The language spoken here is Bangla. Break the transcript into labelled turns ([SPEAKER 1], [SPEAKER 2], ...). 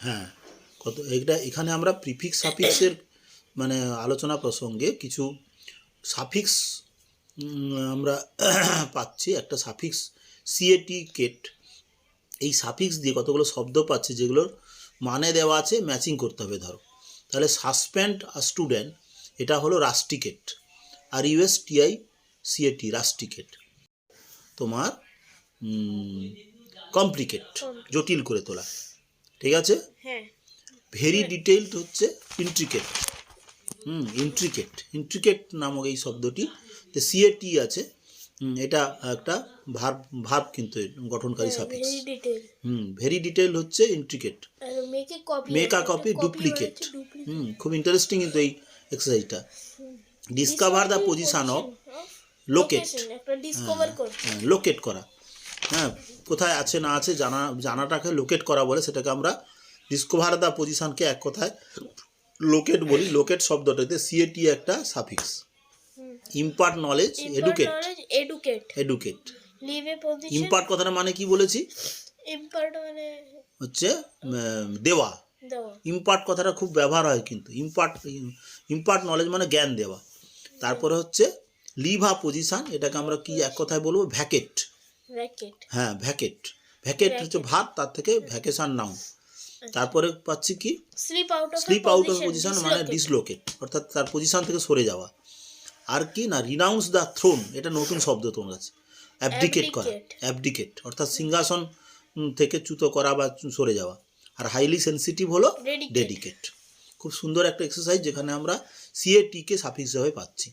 [SPEAKER 1] হ্যাঁ, এটা এখানে আমরা প্রিফিক্স সাফিক্সের মানে আলোচনা প্রসঙ্গে কিছু সাফিক্স আমরা পাচ্ছি। একটা সাফিক্স সিএটি কেট, এই সাফিক্স দিয়ে কতগুলো শব্দ পাচ্ছি যেগুলোর মানে দেওয়া আছে, ম্যাচিং করতে হবে। ধরো তাহলে সাসপেন্ড আর স্টুডেন্ট, এটা হলো রাস্টিকেট, আর ইউএসটিআই সিএটি রাস্টিকেট। তোমার কমপ্লিকেট, জটিল করে তোলা, ঠিক আছে। ভেরি ডিটেইলড হচ্ছে ইন্ট্রিকেট। ইন্ট্রিকেট নামক এই শব্দটি সিএটি আছে, এটা একটা ভার্ব কিন্তু গঠনকারী সাফিক্স। ভেরি ডিটেইল হচ্ছে intricate. Make a copy duplicate. খুব ইন্টারেস্টিং কিন্তু এই এক্সারসাইজটা। Discover the position of locate, locate করা। হ্যাঁ, কোথায় আছে না আছে জানাটাকে লোকেট করা বলে, সেটাকে আমরা ডিসকভার দ্য পজিশনকে এক কথায় লোকেট বলি। লোকেট শব্দটাতে সিএটি একটা suffix. Impart knowledge, educate. Impart কথাটা মানে কি বলেছি?
[SPEAKER 2] ইম্পার্ট মানে
[SPEAKER 1] হচ্ছে দেওয়া। ইম্পার্ট কথাটা খুব ব্যবহার হয় কিন্তু। ইম্পার্ট নলেজ মানে জ্ঞান দেওয়া। তারপরে হচ্ছে লিভ আ পজিশন, এটাকে আমরা কি এক কথায় বলবো? ভ্যাকেট। হ্যাঁ, ভ্যাকেট হচ্ছে ভাত, তার থেকে ভ্যাকেশন নাউন। তারপরে পাচ্ছি কি? স্লিপ আউট অফ পজিশন মানে ডিসলোকেট, অর্থাৎ তার পজিশন থেকে সরে যাওয়া। আর কি না, রিনাউন্স দ্য থ্রোন, এটা নতুন শব্দ তোমার কাছে। অ্যাবডিকেট করা, অ্যাবডিকেট অর্থাৎ সিংহাসন থেকে চ্যুত করা বা সরে যাওয়া। আর হাইলি সেন্সিটিভ হলো ডেডিকেট। খুব সুন্দর একটা এক্সারসাইজ যেখানে আমরা সিএটিকে সাফিক্স হিসাবে পাচ্ছি।